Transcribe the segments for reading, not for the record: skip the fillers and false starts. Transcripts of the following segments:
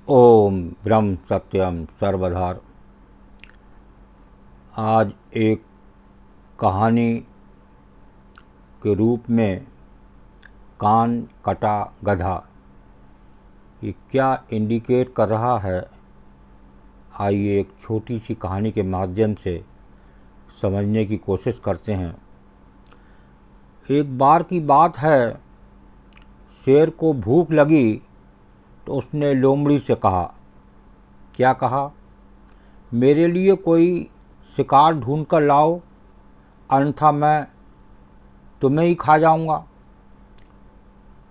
ओम ब्रह्म सत्यम सर्वधार। आज एक कहानी के रूप में कान कटा गधा ये क्या इंडिकेट कर रहा है, आइए एक छोटी सी कहानी के माध्यम से समझने की कोशिश करते हैं। एक बार की बात है, शेर को भूख लगी तो उसने लोमड़ी से कहा। क्या कहा? मेरे लिए कोई शिकार ढूंढ कर लाओ, अन्यथा मैं तुम्हें ही खा जाऊंगा।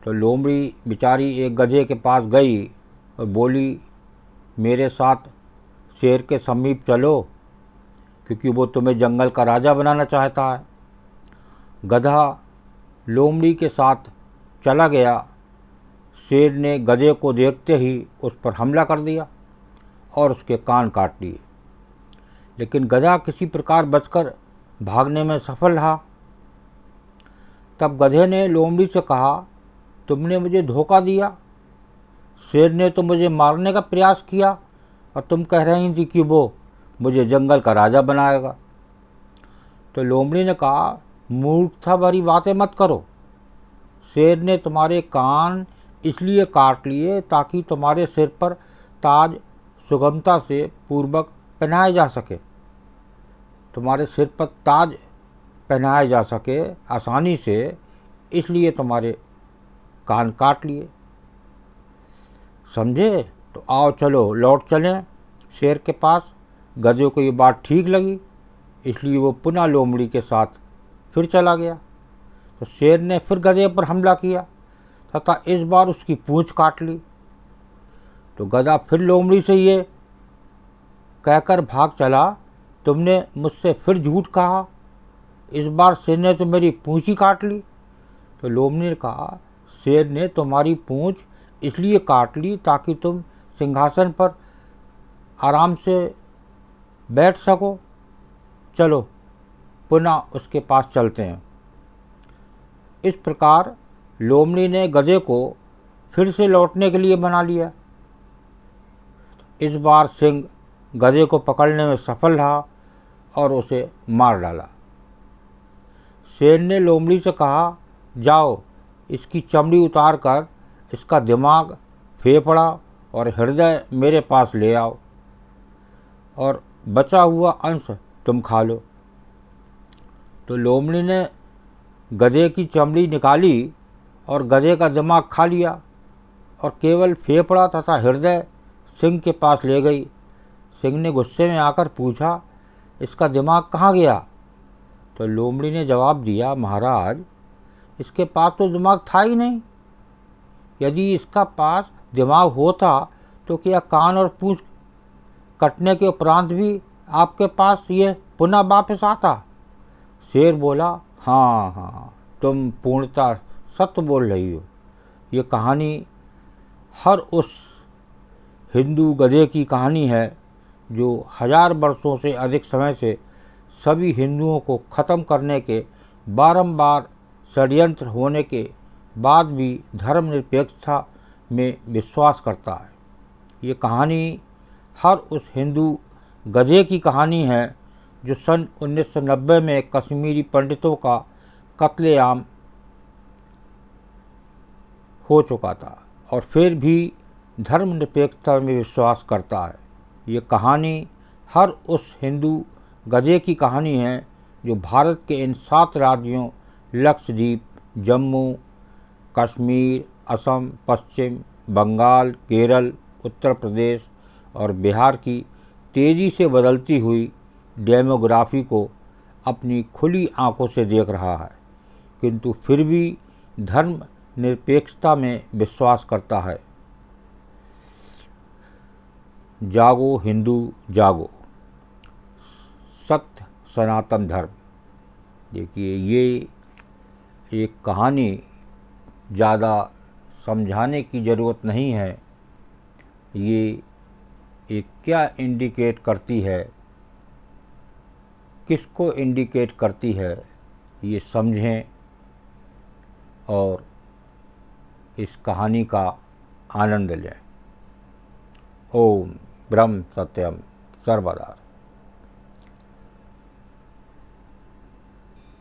तो लोमड़ी बेचारी एक गधे के पास गई और बोली, मेरे साथ शेर के समीप चलो, क्योंकि वो तुम्हें जंगल का राजा बनाना चाहता है। गधा लोमड़ी के साथ चला गया। शेर ने गधे को देखते ही उस पर हमला कर दिया और उसके कान काट लिए, लेकिन गधा किसी प्रकार बचकर भागने में सफल रहा। तब गधे ने लोमड़ी से कहा, तुमने मुझे धोखा दिया। शेर ने तो मुझे मारने का प्रयास किया और तुम कह रही थी कि वो मुझे जंगल का राजा बनाएगा। तो लोमड़ी ने कहा, मूर्खता भरी बातें मत करो। शेर ने तुम्हारे कान इसलिए काट लिए ताकि तुम्हारे सिर पर ताज सुगमता से पूर्वक पहनाया जा सके। तुम्हारे सिर पर ताज पहनाया जा सके आसानी से, इसलिए तुम्हारे कान काट लिए। समझे? तो आओ चलो लौट चलें शेर के पास। गधे को ये बात ठीक लगी, इसलिए वो पुनः लोमड़ी के साथ फिर चला गया। तो शेर ने फिर गधे पर हमला किया तथा इस बार उसकी पूंछ काट ली। तो गधा फिर लोमड़ी से ये कहकर भाग चला, तुमने मुझसे फिर झूठ कहा, इस बार शेर ने तो मेरी पूंछ ही काट ली। तो लोमड़ी ने कहा, शेर ने तुम्हारी पूंछ इसलिए काट ली ताकि तुम सिंहासन पर आराम से बैठ सको। चलो पुनः उसके पास चलते हैं। इस प्रकार लोमड़ी ने गधे को फिर से लौटने के लिए बना लिया। इस बार सिंह गधे को पकड़ने में सफल रहा और उसे मार डाला। शेर ने लोमड़ी से कहा, जाओ इसकी चमड़ी उतार कर इसका दिमाग, फेफड़ा और हृदय मेरे पास ले आओ और बचा हुआ अंश तुम खा लो। तो लोमड़ी ने गधे की चमड़ी निकाली और गधे का दिमाग खा लिया और केवल फेफड़ा तथा हृदय सिंह के पास ले गई। सिंह ने गुस्से में आकर पूछा, इसका दिमाग कहाँ गया? तो लोमड़ी ने जवाब दिया, महाराज इसके पास तो दिमाग था ही नहीं। यदि इसका पास दिमाग होता तो क्या कान और पूंछ कटने के उपरांत भी आपके पास ये पुनः वापस आता? शेर बोला, हाँ हाँ, तुम पूर्णतः सत्य बोल रही हो। ये कहानी हर उस हिंदू गधे की कहानी है जो 1000 वर्षों से अधिक समय से सभी हिंदुओं को ख़त्म करने के बारंबार षड्यंत्र होने के बाद भी धर्मनिरपेक्षता में विश्वास करता है। ये कहानी हर उस हिंदू गधे की कहानी है जो सन 1990 में कश्मीरी पंडितों का कत्लेआम हो चुका था और फिर भी धर्मनिरपेक्षता में विश्वास करता है। ये कहानी हर उस हिंदू गधे की कहानी है जो भारत के इन 7 राज्यों लक्षद्वीप, जम्मू कश्मीर, असम, पश्चिम बंगाल, केरल, उत्तर प्रदेश और बिहार की तेज़ी से बदलती हुई डेमोग्राफी को अपनी खुली आंखों से देख रहा है, किंतु फिर भी धर्म निरपेक्षता में विश्वास करता है। जागो हिंदू जागो, सत्य सनातन धर्म। देखिए, ये एक कहानी ज़्यादा समझाने की ज़रूरत नहीं है। ये एक क्या इंडिकेट करती है, किसको इंडिकेट करती है, ये समझें और इस कहानी का आनंद लें। ओम ब्रह्म सत्यम सर्वदा।